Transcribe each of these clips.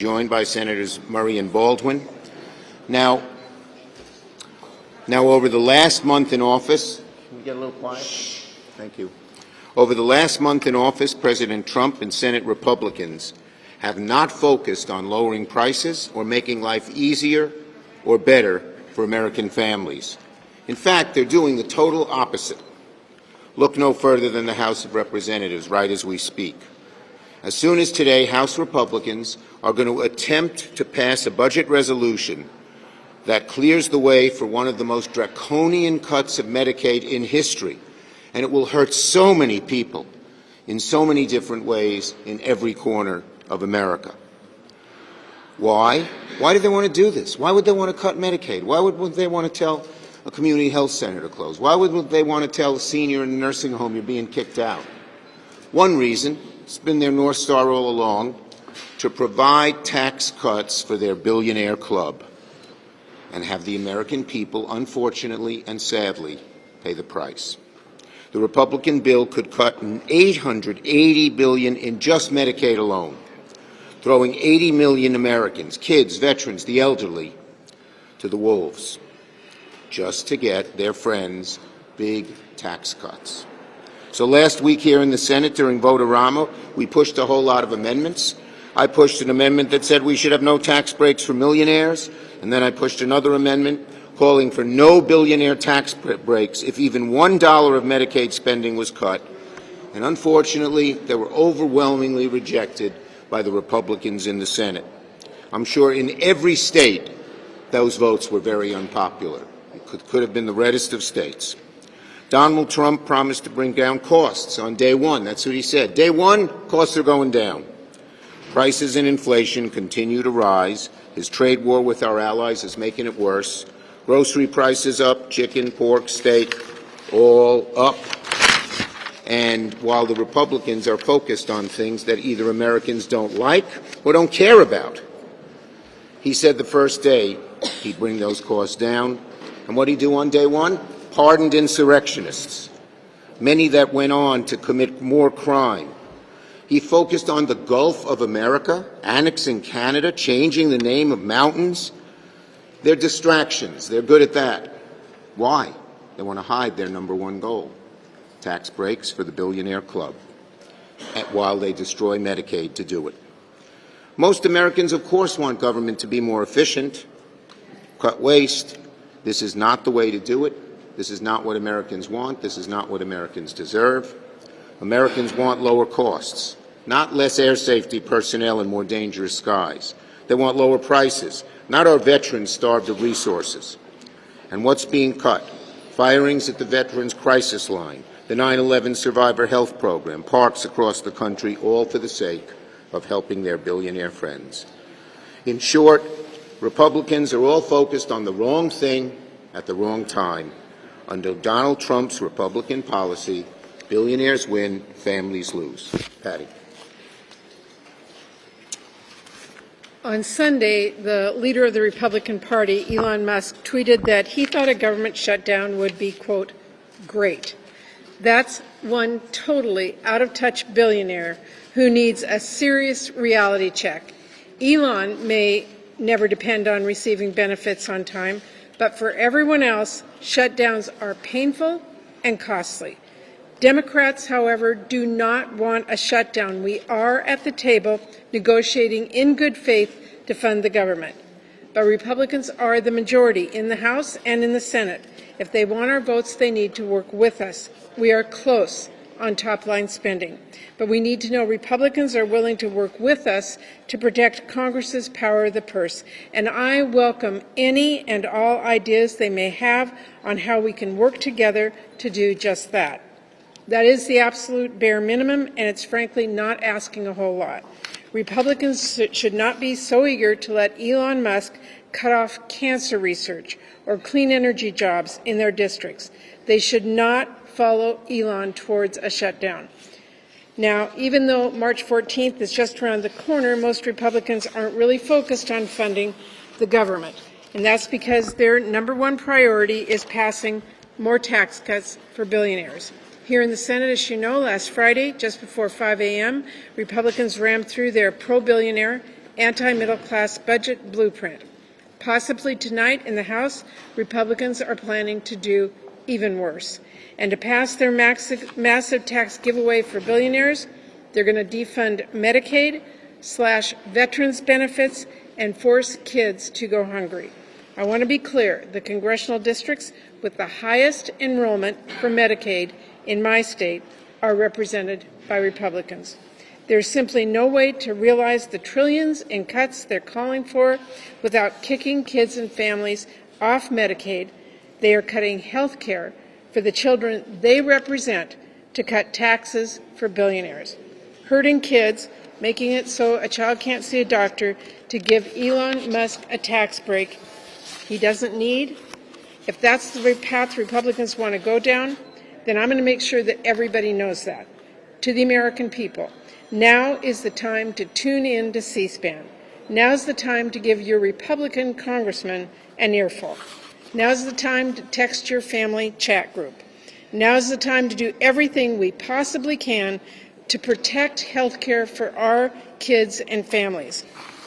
joined by Senators Murray and Baldwin. Now over the last month in office, can we get a little quiet? Thank you. Over the last month in office, President Trump and Senate Republicans have not focused on lowering prices or making life easier or better for American families. In fact, they're doing the total opposite. Look no further than the House of Representatives right as we speak. As soon as today, House Republicans are going to attempt to pass a budget resolution that clears the way for one of the most draconian cuts of Medicaid in history. And it will hurt so many people in so many different ways in every corner of America. Why? Why do they want to do this? Why would they want to cut Medicaid? Why would they want to tell a community health center to close? Why would they want to tell a senior in a nursing home you're being kicked out? One reason, it's been their North Star all along, to provide tax cuts for their billionaire club and have the American people, unfortunately and sadly, pay the price. The Republican bill could cut $880 billion in just Medicaid alone, throwing 80 million Americans, kids, veterans, the elderly, to the wolves, just to get their friends big tax cuts. So last week here in the Senate during Vote-A-Rama, we pushed a whole lot of amendments. I pushed an amendment that said we should have no tax breaks for millionaires, and then I pushed another amendment calling for no billionaire tax breaks if even $1 of Medicaid spending was cut. And unfortunately, they were overwhelmingly rejected by the Republicans in the Senate. I'm sure in every state those votes were very unpopular. It could have been the reddest of states. Donald Trump promised to bring down costs on day one. That's what he said. Day one, costs are going down. Prices and inflation continue to rise. His trade war with our allies is making it worse. Grocery prices up, chicken, pork, steak, all up. And while the Republicans are focused on things that either Americans don't like or don't care about, he said the first day he'd bring those costs down. And what did he do on day one? Pardoned insurrectionists, many that went on to commit more crime. He focused on the Gulf of America, annexing Canada, changing the name of mountains. They're distractions. They're good at that. Why? They want to hide their number one goal, tax breaks for the billionaire club, while they destroy Medicaid to do it. Most Americans, of course, want government to be more efficient, cut waste. This is not the way to do it. This is not what Americans want. This is not what Americans deserve. Americans want lower costs, not less air safety personnel and more dangerous skies. They want lower prices, not our veterans starved of resources. And what's being cut? Firings at the Veterans Crisis Line, the 9/11 Survivor Health Program, parks across the country, all for the sake of helping their billionaire friends. In short, Republicans are all focused on the wrong thing at the wrong time. Under Donald Trump's Republican policy, billionaires win, families lose. Patty. On Sunday, the leader of the Republican Party, Elon Musk, tweeted that he thought a government shutdown would be, quote, great. That's one totally out-of-touch billionaire who needs a serious reality check. Elon may never depend on receiving benefits on time, but for everyone else, shutdowns are painful and costly. Democrats, however, do not want a shutdown. We are at the table negotiating in good faith to fund the government. But Republicans are the majority in the House and in the Senate. If they want our votes, they need to work with us. We are close on top-line spending, but we need to know Republicans are willing to work with us to protect Congress's power of the purse. And I welcome any and all ideas they may have on how we can work together to do just that. That is the absolute bare minimum, and it's frankly not asking a whole lot. Republicans should not be so eager to let Elon Musk cut off cancer research or clean energy jobs in their districts. They should not follow Elon towards a shutdown. Now, even though March 14th is just around the corner, most Republicans aren't really focused on funding the government. And that's because their number one priority is passing more tax cuts for billionaires. Here in the Senate, as you know, last Friday, just before 5 a.m., Republicans rammed through their pro-billionaire anti-middle-class budget blueprint. Possibly tonight in the House, Republicans are planning to do even worse. And to pass their massive tax giveaway for billionaires, they're going to defund Medicaid, slash veterans benefits, and force kids to go hungry. I want to be clear, the congressional districts with the highest enrollment for Medicaid in my state are represented by Republicans. There's simply no way to realize the trillions in cuts they're calling for without kicking kids and families off Medicaid. They are cutting health care for the children they represent to cut taxes for billionaires, hurting kids, making it so a child can't see a doctor, to give Elon Musk a tax break he doesn't need. If that's the path Republicans want to go down, then I'm going to make sure that everybody knows that. To the American people, now is the time to tune in to C-SPAN. Now's the time to give your Republican congressman an earful. Now's the time to text your family chat group. Now's the time to do everything we possibly can to protect health care for our kids and families.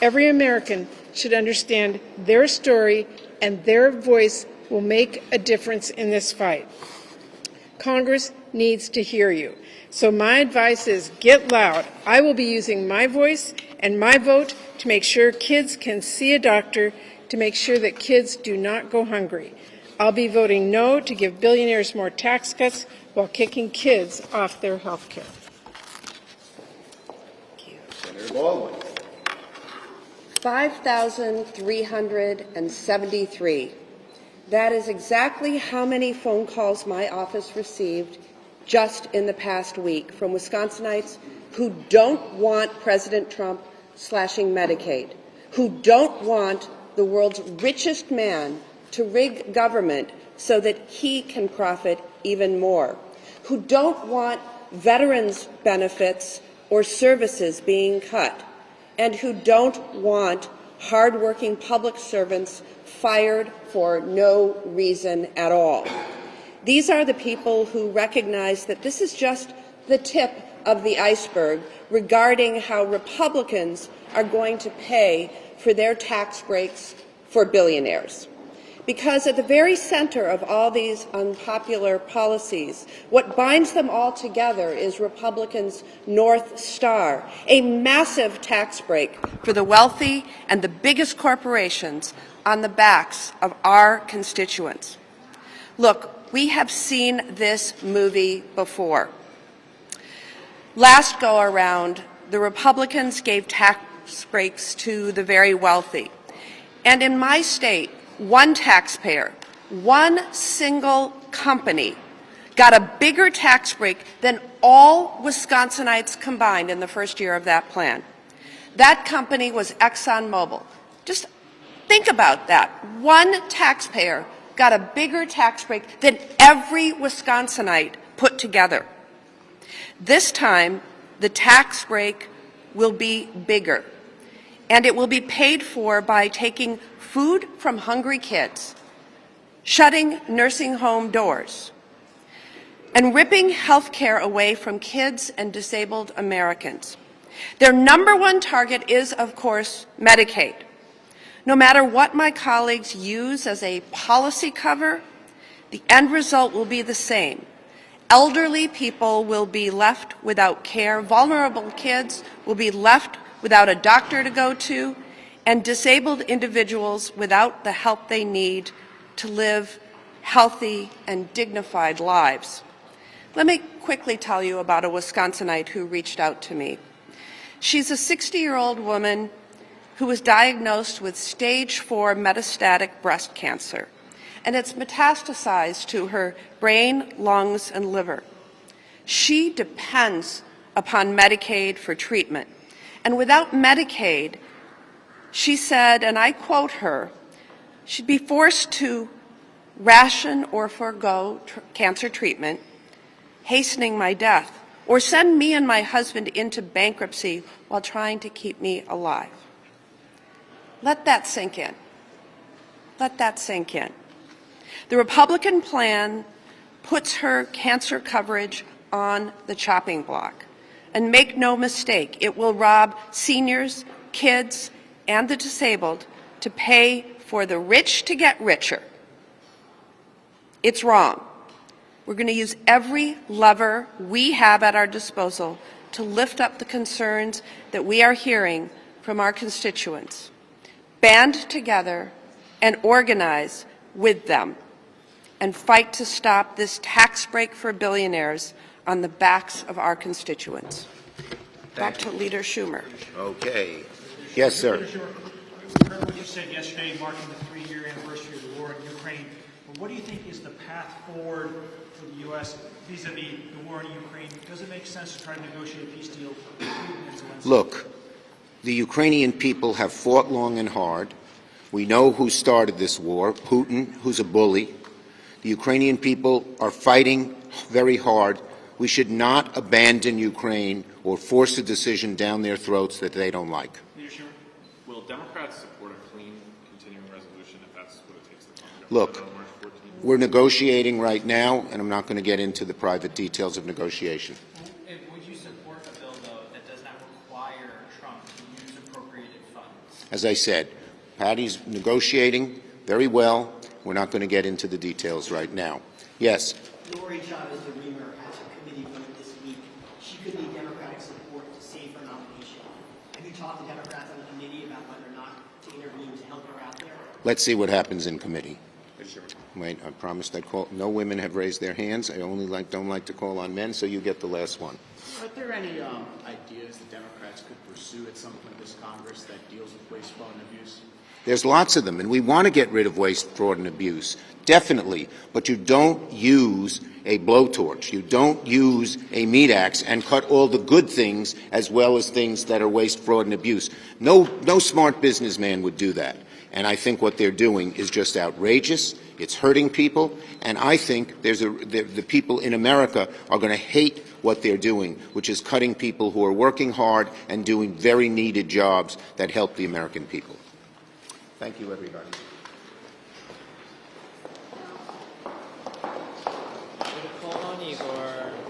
Every American should understand their story, and their voice will make a difference in this fight. Congress needs to hear you. So my advice is get loud. I will be using my voice and my vote to make sure kids can see a doctor, to make sure that kids do not go hungry. I'll be voting no to give billionaires more tax cuts while kicking kids off their health care. Senator Baldwin. 5,373. That is exactly how many phone calls my office received just in the past week from Wisconsinites who don't want President Trump slashing Medicaid, who don't want the world's richest man to rig government so that he can profit even more, who don't want veterans' benefits or services being cut, and who don't want hardworking public servants fired for no reason at all. These are the people who recognize that this is just the tip of the iceberg regarding how Republicans are going to pay for their tax breaks for billionaires. Because at the very center of all these unpopular policies, what binds them all together is Republicans' North Star, a massive tax break for the wealthy and the biggest corporations on the backs of our constituents. Look, we have seen this movie before. Last go around, the Republicans gave tax breaks to the very wealthy. And in my state, one taxpayer, one single company got a bigger tax break than all Wisconsinites combined in the first year of that plan. That company was ExxonMobil. Just think about that. One taxpayer got a bigger tax break than every Wisconsinite put together. This time, the tax break will be bigger, and it will be paid for by taking food from hungry kids, shutting nursing home doors, and ripping health care away from kids and disabled Americans. Their number one target is, of course, Medicaid. No matter what my colleagues use as a policy cover, the end result will be the same. Elderly people will be left without care, vulnerable kids will be left without a doctor to go to, and disabled individuals without the help they need to live healthy and dignified lives. Let me quickly tell you about a Wisconsinite who reached out to me. She's a 60-year-old woman who was diagnosed with stage 4 metastatic breast cancer, and it's metastasized to her brain, lungs, and liver. She depends upon Medicaid for treatment, and without Medicaid, she said, and I quote her, she'd be forced to ration or forego cancer treatment, hastening my death, or send me and my husband into bankruptcy while trying to keep me alive. Let that sink in. Let that sink in. The Republican plan puts her cancer coverage on the chopping block. And make no mistake, it will rob seniors, kids, and the disabled to pay for the rich to get richer. It's wrong. We're going to use every lever we have at our disposal to lift up the concerns that we are hearing from our constituents. Band together and organize with them and fight to stop this tax break for billionaires on the backs of our constituents. Back to Leader Schumer. Okay. Yes, sir. Herald, you said yesterday, marking the 3-year anniversary of the war in Ukraine. But what do you think is the path forward for the U.S. vis-a-vis the war in Ukraine? Does it make sense to try to negotiate a peace deal with Putin and Zelensky? Look, the Ukrainian people have fought long and hard. We know who started this war, Putin, who's a bully. The Ukrainian people are fighting very hard. We should not abandon Ukraine or force a decision down their throats that they don't like. Will Democrats support a clean continuing resolution if that's what it takes to calm down? Look, we're negotiating right now, and I'm not going to get into the private details of negotiation. Would you support a bill, though, that does not require Trump to use appropriated funds? As I said, Patty's negotiating very well. We're not going to get into the details right now. Yes? Lori Chavez de Reamer has a committee vote this week. She could need Democratic support to save her nomination. Have you talked to Democrats on the committee about whether or not to intervene to help her out there? Let's see what happens in committee. Wait, I promised I'd call. No women have raised their hands. I only don't like to call on men, so you get the last one. Are there any ideas that Democrats could pursue at some point in this Congress that deals with waste, fraud, and abuse? There's lots of them, and we want to get rid of waste, fraud, and abuse, definitely. But you don't use a blowtorch. You don't use a meat axe and cut all the good things as well as things that are waste, fraud, and abuse. No smart businessman would do that. And I think what they're doing is just outrageous. It's hurting people, and I think the people in America are going to hate what they're doing, which is cutting people who are working hard and doing very needed jobs that help the American people. Thank you, everybody.